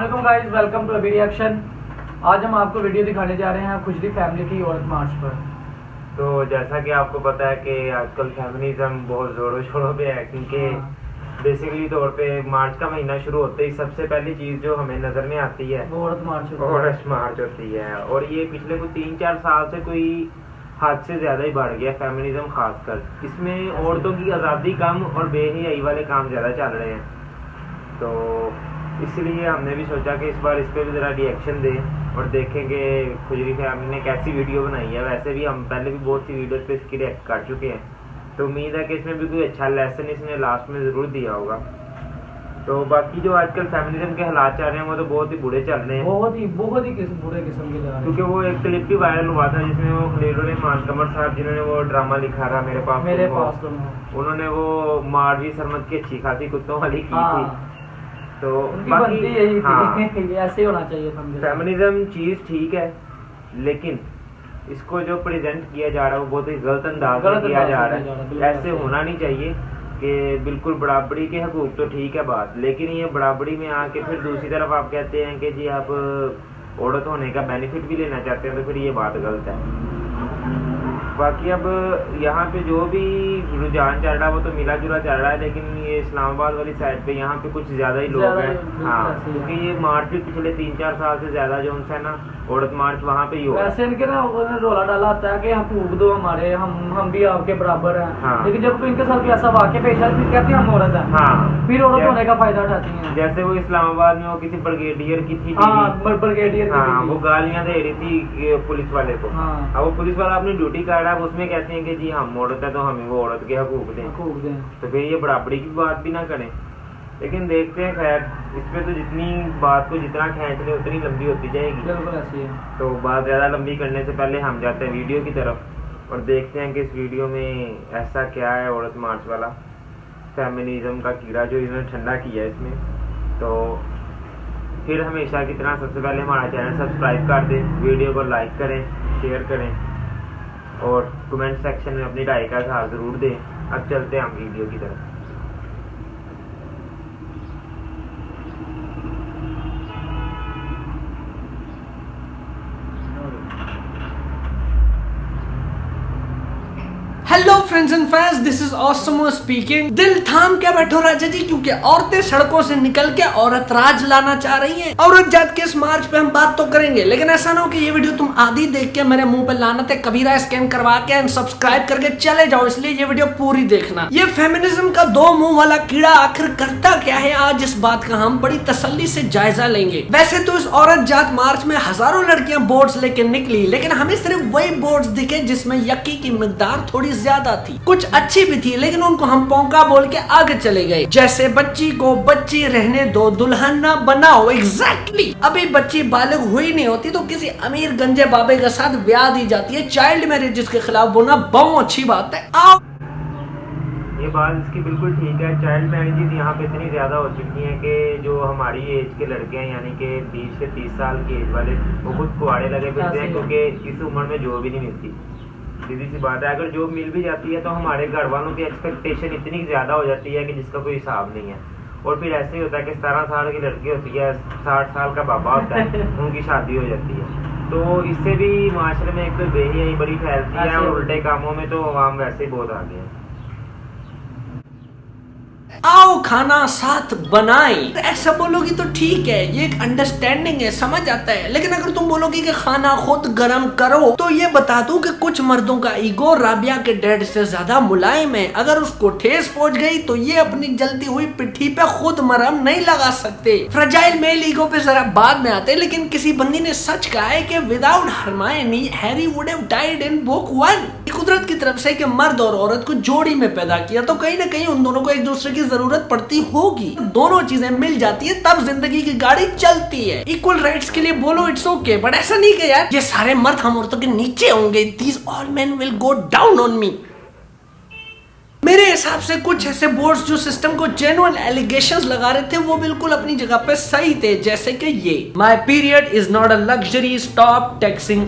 अस्सलाम guys, welcome to अभी reaction. आज हम आपको वीडियो दिखाने जा रहे हैं खुजली फैमिली की औरत मार्च पर। तो जैसा कि आपको पता है कि आजकल फेमिनिज्म बहुत जोरों शोरों पे है, क्योंकि बेसिकली तौर पे मार्च का महीना शुरू होते ही सबसे पहली चीज़ जो हमें नज़र में आती है वो औरत मार्च होती है। और ये पिछले कुछ 3-4 साल से कोई हद से ज़्यादा ही बढ़ गया फेमिनिज्म, खासकर इसमें औरतों की आज़ादी कम और बेहयाई वाले काम ज़्यादा चल रहे हैं। तो इसलिए हमने भी सोचा कि इस बार इस पर भी ज़रा रिएक्शन दें और देखें कि खुजली फैमिली ने कैसी वीडियो बनाई है। वैसे भी हम पहले भी बहुत सी वीडियोस पे इसकी रिएक्ट कर चुके हैं, तो उम्मीद है कि इसमें भी कोई अच्छा लेसन इसने लास्ट में ज़रूर दिया होगा। तो बाकी जो आजकल फेमिनिज्म के हालात चल रहे हैं वो तो बहुत ही बुरे चल रहे हैं, बहुत ही बुरे किस्म के जा रहे हैं। क्योंकि वो एक क्लिप भी वायरल हुआ था जिसमें वो खलीलुर-रहमान कमर साहब, जिन्होंने वो ड्रामा लिखा था मेरे पास उन्होंने वो मारवी सरमत की अच्छी खासी कुत्तों वाली की थी। तो बाकी यही ऐसे होना चाहिए। फेमिनिज्म चीज़ ठीक है, लेकिन इसको जो प्रेजेंट किया जा रहा है वो बहुत ही गलत अंदाज में किया जा रहा है। ऐसे होना नहीं चाहिए कि बिल्कुल बराबरी के हकूक तो ठीक है बात, लेकिन ये बराबरी में आके फिर दूसरी तरफ आप कहते हैं कि जी आप औरत होने का बेनिफिट भी लेना चाहते हैं, तो फिर ये बात गलत है। बाकी अब यहाँ पे जो भी रुझान चल रहा है वो तो मिला जुला चल रहा है, लेकिन ये इस्लामाबाद वाली साइड पे यहाँ पे कुछ ज़्यादा ही लोग हैं। हाँ, क्योंकि ये मार्च भी पिछले 3-4 साल से ज़्यादा जो उनसे ना औरत मार्च वहाँ पे ही हो। वैसे इनके ना रोला डाला आता है कि हकूक दो हमारे, हम भी आपके बराबर हैं। हाँ। लेकिन जब तो इनके साथ ऐसा वाक़या पेश आता है कहते हैं हम औरत हैं। हाँ, फिर औरत होने का फायदा उठाती हैं। जैसे वो इस्लामाबाद में वो किसी ब्रिगेडियर की थी, ब्रिगेडियर, हाँ, वो गालियाँ दे रही थी पुलिस वाले को। हाँ, अब वो पुलिस वाला अपनी ड्यूटी कर रहा है, उसमें कहते हैं कि जी हम औरत है तो हमें वो औरत के हकूक दें। तो फिर ये बराबरी की बात भी ना करें। लेकिन देखते हैं, खैर इस पे तो जितनी बात को जितना खींच ले उतनी लंबी होती जाएगी। बिल्कुल ऐसी है। तो बात ज़्यादा लंबी करने से पहले हम जाते हैं वीडियो की तरफ और देखते हैं कि इस वीडियो में ऐसा क्या है औरत मार्च वाला फेमिनिज्म का कीड़ा जो इन्होंने ठंडा किया है इसमें। तो फिर हमेशा की तरह सबसे पहले हमारा चैनल सब्सक्राइब कर दें, वीडियो को लाइक करें, शेयर करें और कमेंट सेक्शन में अपनी राय का इज़हार ज़रूर दें। अब चलते हैं हम वीडियो की तरफ। Hello friends and fans, this is Osmo speaking. दिल थाम के बैठो राजा जी, क्योंकि औरतें सड़कों से निकल के औरत राज लाना चाह रही हैं। औरत जात के इस मार्च पे हम बात तो करेंगे, लेकिन ऐसा ना हो कि ये वीडियो तुम आधी देख के मेरे मुंह पे लानत कबीरा स्कैन करवा के एंड सब्सक्राइब करके चले जाओ। इसलिए ये वीडियो पूरी देखना। ये फेमिनिज्म का दो मुंह वाला कीड़ा आखिर करता क्या है, आज इस बात का हम बड़ी तसल्ली से जायजा लेंगे। वैसे तो इस औरत जात मार्च में हजारों लड़कियां बोर्ड्स लेके निकली, लेकिन हमें सिर्फ वही बोर्ड्स दिखे जिसमें यक्की की मिकदार थोड़ी ज्यादा थी। कुछ अच्छी भी थी, लेकिन उनको हम पौंका बोल के आगे चले गए। जैसे बच्ची को बच्ची रहने दो, दुल्हन ना बनाओ। एग्जैक्टली अभी बच्ची बालिग हुई नहीं होती तो किसी अमीर गंजे बाबे के साथ ब्याह दी जाती है। चाइल्ड मैरिज के खिलाफ बोलना बहुत अच्छी बात है। आओ, ये बात इसकी बिल्कुल ठीक है। चाइल्ड मैरिजेज यहाँ पे इतनी ज़्यादा हो चुकी हैं कि जो हमारी एज के लड़के हैं, यानी कि 20 से 30 साल की एज वाले, वो खुद कुआड़े लगे फिरते हैं, क्योंकि इस उम्र में जॉब ही नहीं मिलती। सीधी सी बात है, अगर जॉब मिल भी जाती है तो हमारे घर वालों की एक्सपेक्टेशन इतनी ज़्यादा हो जाती है कि जिसका कोई हिसाब नहीं है। और फिर ऐसे ही होता है कि 17 साल की लड़की होती है, 60 साल का बाबा होता है, उनकी शादी हो जाती है। तो इससे भी माशरे में एक तो बेहयाई बड़ी फैलती है और उल्टे कामों में तो आवाम वैसे ही बहुत आगे है। आओ खाना साथ बनाएं। ऐसा बोलोगी तो ठीक है, ये एक अंडरस्टैंडिंग है, समझ आता है। लेकिन अगर तुम बोलोगी कि खाना खुद गरम करो, तो ये बता दूं कि कुछ मर्दों का ईगो राबिया के डैड से ज्यादा मुलायम है। अगर उसको ठेस पहुंच गई तो ये अपनी जलती हुई पिट्ठी पे खुद मरहम नहीं लगा सकते। फ्रजाइल मेल ईगो पे जरा बाद में आते, लेकिन किसी बंदी ने सच कहा है कि without Hermione Harry would have died in book 1। कुदरत की तरफ से कि मर्द और औरत को जोड़ी में पैदा किया, तो कहीं ना कहीं उन दोनों को एक दूसरे की जरूरत पड़ती होगी। दोनों चीजें मिल जाती है तब जिंदगी की गाड़ी चलती है। इक्वल राइट्स के लिए बोलो इट्स ओके, बट ऐसा नहीं कि यार ये सारे मर्द हम औरतों के नीचे होंगे। These all men will go down on me। मेरे हिसाब से कुछ ऐसे बोर्ड्स जो सिस्टम को जेन्युइन एलिगेशंस लगा रहे थे वो बिल्कुल अपनी जगह पे सही थे, जैसे कि ये my period is not a luxury, stop taxing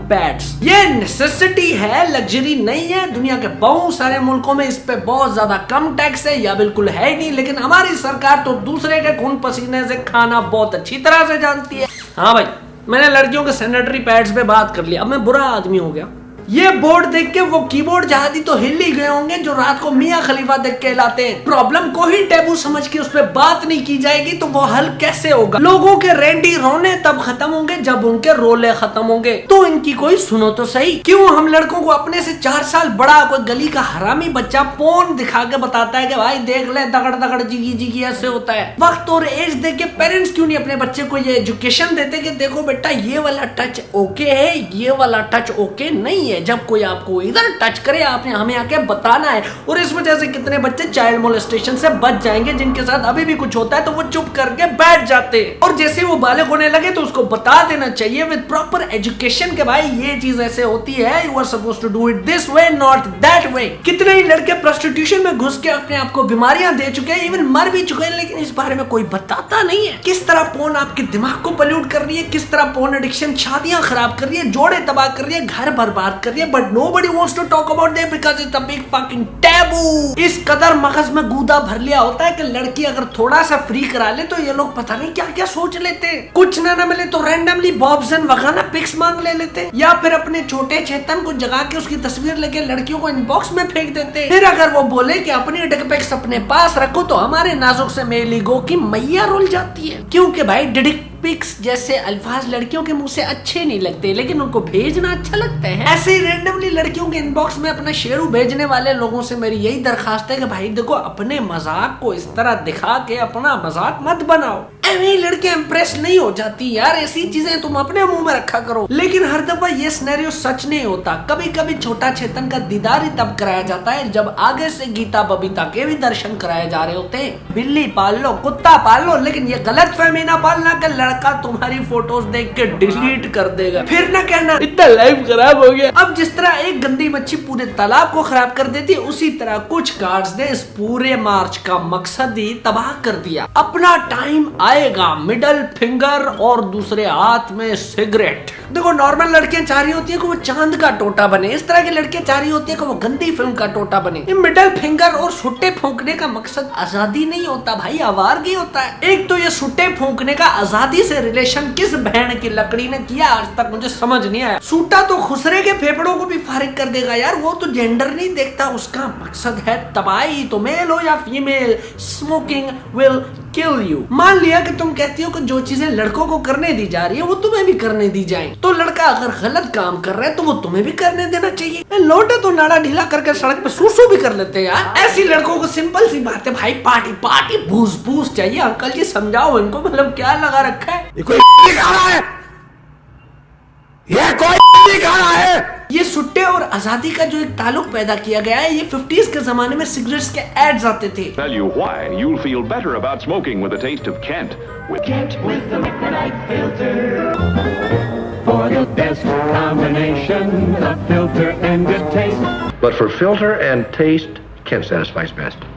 pads. ये नेसेसिटी है, लग्जरी नहीं है। दुनिया के बहुत सारे मुल्कों में इस पे बहुत ज्यादा कम टैक्स है या बिल्कुल है ही नहीं, लेकिन हमारी सरकार तो दूसरे के खून पसीने से खाना बहुत अच्छी तरह से जानती है। हाँ भाई, मैंने लड़कियों के सैनिटरी पैड्स पे बात कर लिया, अब मैं बुरा आदमी हो गया। ये बोर्ड देख के वो कीबोर्ड जहादी तो हिल ही गए होंगे जो रात को मियां खलीफा देख के लाते हैं। प्रॉब्लम को ही टैबू समझ के उस पर बात नहीं की जाएगी तो वो हल कैसे होगा? लोगों के रेंडी रोने तब खत्म होंगे जब उनके रोले खत्म होंगे। तो इनकी कोई सुनो तो सही। क्यों हम लड़कों को अपने से 4 साल बड़ा कोई गली का हरामी बच्चा पोर्न दिखा के बताता है कि भाई देख ले दगड़ दगड़ जिगी जिगी ऐसे होता है? वक्त और एज देख के पेरेंट्स क्यों नहीं अपने बच्चे को ये एजुकेशन देते कि देखो बेटा ये वाला टच ओके है, ये वाला टच ओके नहीं है। जब कोई आपको इधर टच करे आपने हमें आके बताना है। और इस वजह से कितने बच्चे चाइल्ड मोलेस्टेशन से बच जाएंगे जिनके साथ अभी भी कुछ होता है तो वो चुप करके बैठ जाते हैं। और जैसे वो बालक होने लगे तो उसको बता देना चाहिए विद प्रॉपर एजुकेशन के भाई ये चीज ऐसे होती है, you are supposed to do it this way not that way. कितने ही लड़के प्रोस्टिट्यूशन में घुस के अपने आप को बीमारियां दे चुके हैं, इवन मर भी चुके हैं, लेकिन इस बारे में कोई बताता नहीं है। किस तरह पोर्न आपके दिमाग को पल्यूट कर रही है, किस तरह पोर्न एडिक्शन शादियां खराब कर रही है, जोड़े तबाह कर रही है, घर बर्बाद कर रही है, but nobody wants to talk about them because it's a big fucking taboo। इस कदर मगज में गूदा भर लिया होता है कि लड़की अगर थोड़ा सा फ्री करा ले तो ये लोग पता नहीं क्या क्या सोच लेते हैं। कुछ ना मिले तो रैंडमली बॉब्स एंड वगाना पिक्स मांग लेते हैं, या फिर अपने छोटे चेतन को जगा के उसकी तस्वीर लेके लड़कियों को इनबॉक्स में फेंक देते हैं। फिर अगर वो बोले कि अपनी डिक पिक्स अपने पास रखो तो हमारे नाजुक से मेली गो की मैया रुल जाती है, क्योंकि भाई डिक पिक्स जैसे अल्फाज लड़कियों के मुंह से अच्छे नहीं लगते, लेकिन उनको भेजना अच्छा लगता है। ऐसे ही रैंडमली लड़कियों के इनबॉक्स में अपना शेरू भेजने वाले लोगों से मेरी यही दरखास्त है कि भाई देखो अपने मजाक को इस तरह दिखा के अपना मजाक मत बनाओ। ऐसी लड़कियां इंप्रेस नहीं हो जाती यार, ऐसी चीजें तुम अपने मुंह में रखा करो। लेकिन हर दफा ये सिनेरियो सच नहीं होता। कभी कभी छोटा चेतन का दीदार ही तब कराया जाता है जब आगे से गीता बबीता के भी दर्शन कराए जा रहे होते हैं। बिल्ली पाल लो, कुत्ता पाल लो, लेकिन ये गलत फहमी ना पालना कि लड़का तुम्हारी फोटोज देख के डिलीट कर देगा। फिर ना कहना इतना लाइफ खराब हो गया। अब जिस तरह एक गंदी मच्छी पूरे तालाब को खराब कर देती है, उसी तरह कुछ कार्ड्स ने इस पूरे मार्च का मकसद ही तबाह कर दिया। अपना टाइम आएगा, मिडल फिंगर और दूसरे हाथ में सिगरेट। देखो नॉर्मल लड़कियां चाह रही होती है कि वो चांद का टोटा बने, इस तरह की लड़कियां चाह रही होती है कि वो गंदी फिल्म का टोटा बने। ये मिडल फिंगर और सुट्टे फूंकने का मकसद आजादी नहीं होता भाई, आवारगी होता है। एक तो ये सुट्टे फूंकने का आजादी से रिलेशन किस बहन की लकड़ी ने किया आज तक मुझे समझ नहीं आया। सूटा तो खुसरे के फेफड़ों को भी फारिग कर देगा यार, वो तो जेंडर नहीं देखता, उसका मकसद है तबाही। तो मेल हो या female, smoking will kill you. मान लिया कि तुम कहती हो कि जो चीजें लड़कों को करने दी जा रही है वो तुम्हें भी करने दी जाए, तो लड़का अगर गलत काम कर रहा है तो वो तुम्हें भी करने देना चाहिए। लोटे तो नाड़ा ढीला करके सड़क पे सूसू भी कर लेते हैं यार। ऐसी लड़कों को सिंपल सी बात है भाई, पार्टी पार्टी बूस बूस चाहिए। अंकल जी समझाओ इनको, मतलब क्या लगा रखा है? ये कोई खा रहा है। ये सुट्टे और आजादी का जो एक ताल्लुक पैदा किया गया है, ये 50s के जमाने में सिगरेट्स के एड्स आते थे। Tell you why you'll feel better about smoking with a taste of Kent with the Micronite filter. For the best combination of filter and good taste. But for filter and taste, Kent satisfies best.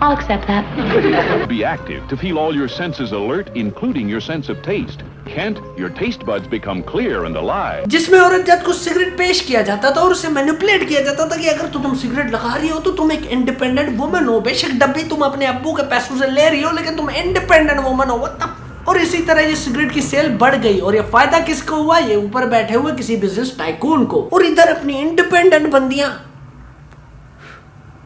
I'll accept that. Be active to feel all your senses alert, including your sense of taste. Kent, your taste buds become clear and alive. जिसमें औरत को cigarette पेश किया जाता था और उसे manipulate किया जाता था कि अगर तुम सिगरेट लगा रही हो तो तुम एक इंडिपेंडेंट वुमन हो। बेशक डब्बी तुम अपने अब्बू के पैसों से ले रही हो, लेकिन तुम इंडिपेंडेंट वुमन हो तब। और इसी तरह ये सिगरेट की सेल बढ़ गई और ये फायदा किसको हुआ? ये ऊपर बैठे हुए किसी बिजनेस टाइकून को। और इधर अपनी इंडिपेंडेंट बंदियां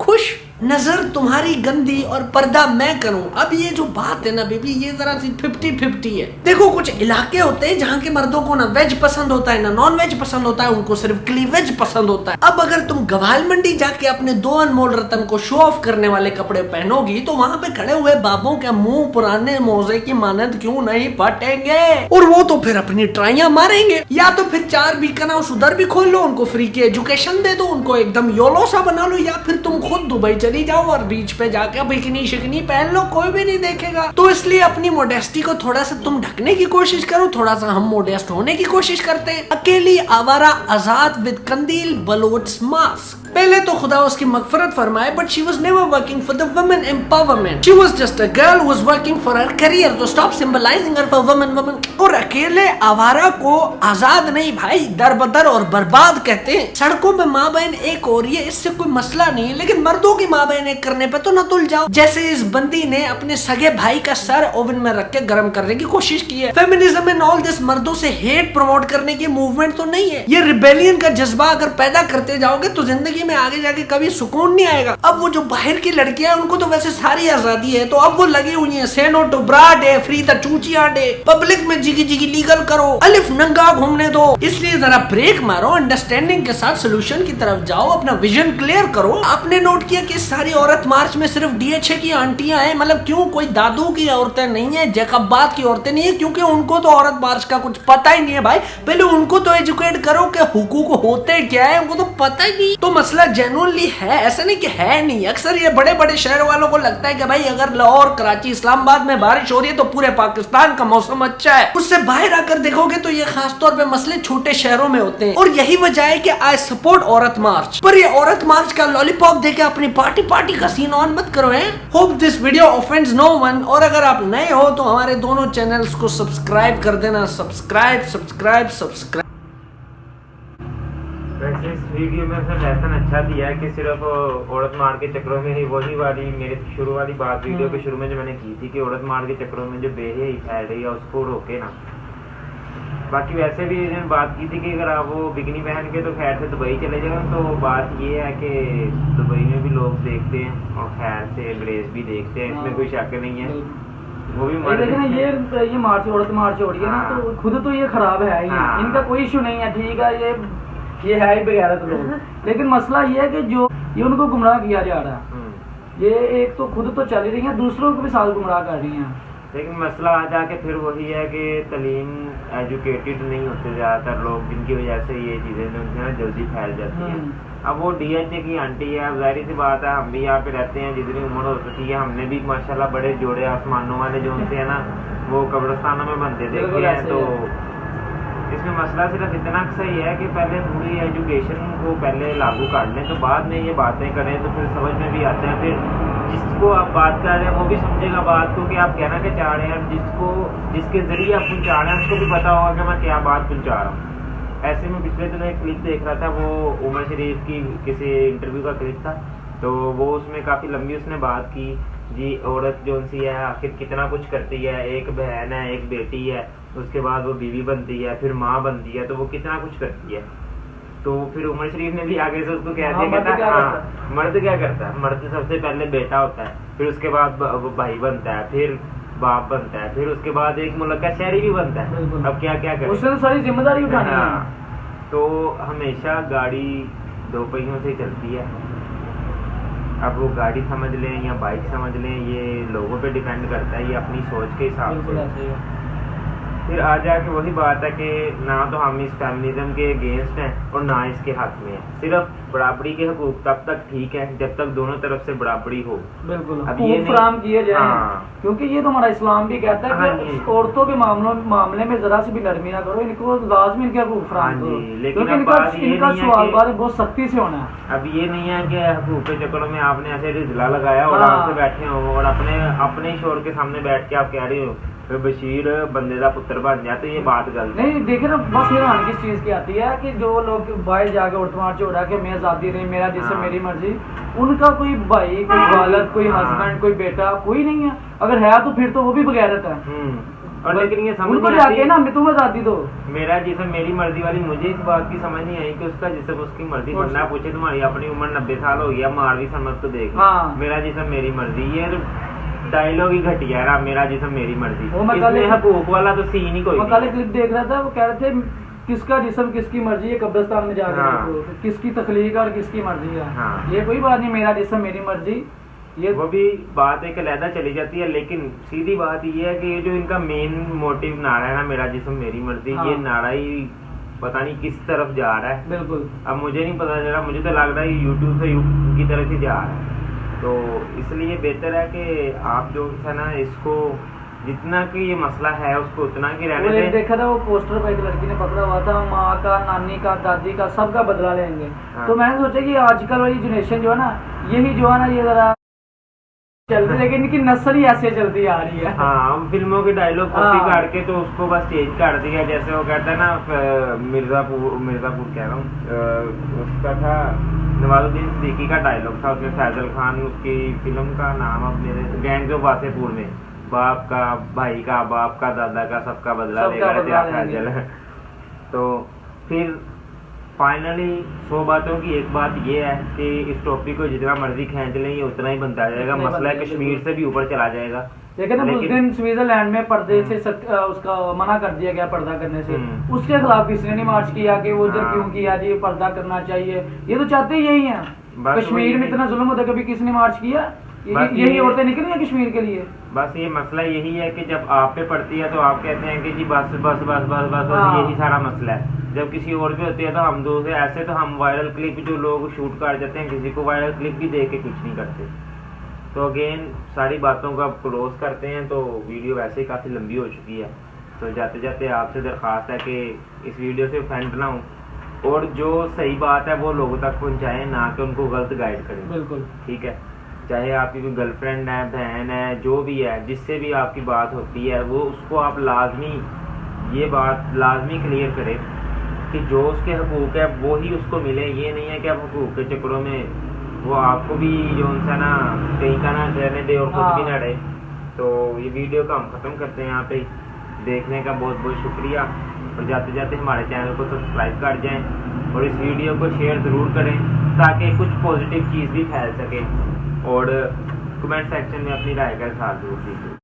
खुश। नजर तुम्हारी गंदी और पर्दा मैं करूं। अब ये जो बात है ना बेबी, ये जरा सी 50-50 है। देखो कुछ इलाके होते हैं जहाँ के मर्दों को ना वेज पसंद होता है ना नॉन वेज पसंद होता है, उनको सिर्फ क्लीवेज पसंद होता है। अब अगर तुम गवाल मंडी जाके अपने 2 अनमोल रतन को शो ऑफ करने वाले कपड़े पहनोगी तो वहाँ पे खड़े हुए बाबों के मुंह पुराने मोजे की मानद क्यों नहीं फटेंगे? और वो तो फिर अपनी ट्राइयां मारेंगे। या तो फिर 4 बीकन हाउस उधर भी खोल लो, उनको फ्री की एजुकेशन दे दो, उनको एकदम योलो सा बना लो, या फिर तुम खुद दुबई चली जाओ और बीच पे जाके बिकिनी शिकनी पहन लो, कोई भी नहीं देखेगा। तो इसलिए अपनी मोडेस्टी को थोड़ा सा तुम ढकने की कोशिश करो, थोड़ा सा हम मोडेस्ट होने की कोशिश करते हैं। अकेली आवारा आजाद विद कंदील बलोच मास्क। पहले तो खुदा उसकी मगफरत फरमाए, but she was never working for the women empowerment, she was just a girl who was working for her career. तो stop symbolising her for women women. और अकेले आवारा को आजाद नहीं भाई, दर बदर और बर्बाद कहते हैं। सड़कों में माँ बहन एक हो रही है, इससे कोई मसला नहीं है, लेकिन मर्दों की माँ बहन एक करने पे तो न तुल जाओ। जैसे इस बंदी ने अपने सगे भाई का सर ओवन में रख के गर्म करने की कोशिश की है। फेमिनिज्म एंड ऑल दिस मर्दों से हेट प्रमोट करने की मूवमेंट तो नहीं है। ये रिबेलियन का जज्बा अगर पैदा करते जाओगे तो जिंदगी में आगे जाके कभी सुकून नहीं आएगा। अब वो जो बाहर की लड़कियां उनको तो वैसे सारी आजादी है, तो अब वो लगी हुई है से no to bra day, free the चूचिया डे, पब्लिक में जिगी जिगी लीगल करो, अलिफ नंगा घूमने दो। इसलिए जरा ब्रेक मारो, अंडरस्टैंडिंग के साथ सोल्यूशन की तरफ जाओ, अपना विजन क्लियर करो। आपने नोट किया कि सारी औरत मार्च में सिर्फ डीएचए की आंटियां हैं, मतलब क्यों, कोई दादू की औरतें नहीं है, जैकबाद की औरतें नहीं है, क्योंकि उनको तो औरत मार्च का कुछ पता ही नहीं है भाई। पहले उनको तो एजुकेट करो कि हुकूक होते क्या है, उनको तो पता ही नहीं। तो मसला जेन्युइनली है, ऐसा नहीं कि है नहीं। अक्सर ये बड़े बड़े शहर वालों को लगता है कि भाई अगर लाहौर, कराची, इस्लामाबाद में बारिश हो रही है तो पूरे पाकिस्तान का मौसम अच्छा है। उससे बाहर आकर देखोगे तो ये खास तौर पे मसले छोटे शहरों में होते हैं। और यही वजह है कि आई सपोर्ट औरत मार्च। पर ये औरत मार्च का लॉलीपॉप देके अपनी पार्टी का सीन ऑन मत करो है। Hope this video offends no one. और अगर आप नए हो तो हमारे दोनों चैनल्स को सब्सक्राइब कर देना। सब्सक्राइब। वैसे इस वीडियो में सिर्फ लेसन अच्छा दिया है कि सिर्फ औरत मार के चक्रों में ही, वही वाली मेरे शुरू वाली बात वीडियो के शुरू में जो मैंने की थी कि औरत मार के चक्रों में जो बेहयाई फैल रही है उसको रोके ना। बाकी वैसे भी इन्होंने बात की थी कि अगर आप वो बिकनी पहन के तो खैर से दुबई चले जाओ। तो बात ये है कि दुबई में भी लोग देखते हैं और खैर से अंग्रेज भी देखते हैं, इसमें कोई शक नहीं है। वो भी ये मार्च, औरत मार्च हो रही है ना, तो खुद तो ये खराब है ही, इनका कोई इशू नहीं है, ठीक है, ये है ही बेगैरत लोग। लेकिन मसला ये है कि जो ये उनको गुमराह किया जा रहा है, ये एक तो खुद तो चल रही है, दूसरों को भी साथ गुमराह कर रही है। लेकिन मसला आ जाके फिर वही है कि तलीम एजुकेटेड नहीं होते ज़्यादातर लोग, जिनकी वजह से ये चीज़ें जो है ना जल्दी फैल जाती हैं। अब वो डीएचए की आंटी है, अब जाहिर सी बात है, हम भी यहाँ पे रहते हैं, जितनी उम्र हो सकती है हमने भी माशाल्लाह बड़े जोड़े आसमानों वाले जो उनसे है ना वो कब्रिस्तानों में बनते देखे हैं। तो इसमें मसला सिर्फ इतना सही है कि पहले पूरी एजुकेशन को पहले लागू कर लें, तो बाद में ये बातें करें तो फिर समझ में भी आते हैं। फिर जिसको आप बात कर रहे हैं वो भी समझेगा बात को कि आप कहना क्या चाह रहे हैं, जिसके जरिए आप पहुँचा रहे हैं उसको भी पता होगा कि मैं क्या बात पहुँचा रहा हूँ। ऐसे में पिछले दिनों एक क्लिप देख रहा था, वो उमर शरीफ की किसी इंटरव्यू का क्लिप था, तो वो उसमें काफ़ी लंबी उसने बात की जी, औरत जो सी है आखिर कितना कुछ करती है, एक बहन है, एक बेटी है, उसके बाद वो बीवी बनती है, फिर माँ बनती है, तो वो कितना कुछ करती है। तो फिर उमर शरीफ ने भी आगे से उसको कह दिया, कहता हाँ मर्द क्या करता है, मर्द सबसे पहले बेटा होता है, फिर उसके बाद वो भाई बनता है, फिर बाप बनता है, फिर उसके बाद एक मुल्क का शहरी भी बनता है। अब क्या क्या करे, उसने तो सारी जिम्मेदारी उठानी है। तो हमेशा गाड़ी दो पहियों से चलती है। अब वो गाड़ी समझ लें या बाइक समझ लें, ये लोगों पे डिपेंड करता है, ये अपनी सोच के हिसाब से। फिर आ जाके वही बात है कि ना तो हम इस फेमिनिज्म के अगेंस्ट हैं और ना इसके हक में है। सिर्फ बराबरी के हकूक तब तक ठीक है जब तक दोनों तरफ से बराबरी हो। बिल्कुल, अब ये फराहम किए जाए, क्योंकि ये तो हमारा इस्लाम भी कहता है कि औरतों के मामले में जरा से भी नरमी ना करो, इनको लाजमी इनके हकूक फराहम करो। लेकिन इनका सवाल बात बहुत सख्ती से होना है। अब ये नहीं है कि हकूक के चक्करों में आपने ऐसे रिजला लगाया और आपसे बैठे हो और अपने शोर के सामने बैठ के आप कह रहे हो बशीर बंदे का पुत्र बन जाए, तो ये बात गलत नहीं। देखे ना, बस हैरान किस चीज की आती है कि जो लोग बाहर जाके औरत मार्च हो रहा है कि मैं आजादी नहीं, मेरा जिससे मेरी मर्जी, उनका कोई भाई, कोई वालिद, कोई हस्बैंड, कोई बेटा कोई नहीं है। अगर है तो फिर तो वो भी बगैरत है। और लेकिन ये समझ नहीं आती ना, मैं तुम्हें आजादी दो, मेरा जिसम मेरी मर्जी वाली, मुझे इस बात की समझ नहीं आई कि उसका जिसम उसकी मर्जी बनना। पूछे तुम्हारी अपनी उम्र 90 साल हो गया, मारवी समझ तो देख, मेरा जिसम मेरी मर्जी, ये डायलॉग ही घटिया है, मेरा जिसम मेरी मर्जी। इसमें हकूक वाला तो सीन ही कोई नहीं। कल क्लिप देख रहा था, वो कह रहे थे किसका जिसम किसकी मर्जी है, कब्रिस्तान में जाकर किसकी तखलीक और किसकी मर्जी है। ये कोई बात नहीं, मेरा जिसम मेरी मर्जी, ये वो भी बात एक अलहदा चली जाती है। लेकिन सीधी बात ये है कि ये जो इनका मेन मोटिव नारा है ना, मेरा जिसम मेरी मर्जी, ये नारा ही पता नहीं किस तरफ जा रहा है। बिल्कुल, अब मुझे नहीं पता चल रहा, मुझे तो लग रहा है यूट्यूब से की तरफ ही जा रहा है। तो इसलिए बेहतर है कि आप जो है ना इसको जितना कि ये मसला है उसको उतना की वो रहने एक दें। देखा था, वो पोस्टर पर एक लड़की ने पकड़ा हुआ था, माँ का, नानी का, दादी का, सबका बदला लेंगे। हाँ। तो मैंने सोचा कि आजकल वाली जनरेशन जो है ना, यही जो है ना, ये जरा चल रही, लेकिन इनकी नस्ल ही ऐसे चलती आ रही है। हाँ, फिल्मों के डायलॉग कॉपी हाँ। काट के तो उसको बस चेंज कर दिया। जैसे वो कहता है ना, मिर्जापुर कह रहा हूँ, उसका था नवाजुद्दीन सिद्दीकी का डायलॉग था, उसमें फैजल खान, उसकी फिल्म का नाम अब मेरे, गैंग्स ऑफ वासेपुर में, बाप का, भाई का, बाप का, दादा का, सबका बदला सबका लेगा बदला तेरा लेंगे। फैजल। तो फिर फाइनली 100 बातों की एक बात ये है कि इस टॉपिक को जितना मर्जी खींच लें ये उतना ही बनता जाएगा, उतना ही मसला बनता कश्मीर जाएगा। से भी ऊपर चला जाएगा। लेकिन अब उस दिन स्विट्जरलैंड में पर्दे से उसका मना कर दिया गया, पर्दा करने से। उसके खिलाफ किसी ने नहीं मार्च किया कि वो उधर हाँ। क्यों किया जी, पर्दा करना चाहिए। ये तो चाहते ही यही है। बस कश्मीर में वही- इतना जुल्म होता है, कभी किसी ने मार्च किया? बस यही ये- औरतें निकली हैं कश्मीर के लिए। बस ये मसला यही है कि जब आप पे पड़ती है तो आप कहते हैं कि जी बस बस बस बस बस, हाँ। यही सारा मसला है। जब किसी और पे होती है तो हम दूसरे, ऐसे तो हम वायरल क्लिप जो लोग शूट कर जाते हैं, किसी को वायरल क्लिप भी दे के कुछ नहीं करते। तो अगेन सारी बातों को अब क्लोज करते हैं। तो वीडियो वैसे ही काफ़ी लंबी हो चुकी है, तो जाते जाते आपसे दरख्वास्त है कि इस वीडियो से ऑफेंड ना हो और जो सही बात है वो लोगों तक पहुंचाएं, ना कि उनको गलत गाइड करें। बिल्कुल। ठीक है, चाहे आपकी कोई गर्लफ्रेंड है, बहन है, जो भी है, जिससे भी आपकी बात होती है, वो उसको आप लाजमी ये बात लाजमी क्लियर करें कि जो उसके हकूक़ है वो ही उसको मिले। ये नहीं है कि आप हकूक़ के चक्करों में वो आपको भी जो उनसे ना कहीं का ना रहने दे और खुद भी ना रहे। तो ये वीडियो को हम ख़त्म करते हैं यहाँ पे। देखने का बहुत बहुत शुक्रिया, और जाते जाते हमारे चैनल को सब्सक्राइब कर जाएं और इस वीडियो को शेयर ज़रूर करें ताकि कुछ पॉजिटिव चीज़ भी फैल सके, और कमेंट सेक्शन में अपनी राय का साथ जरूर दीजिए।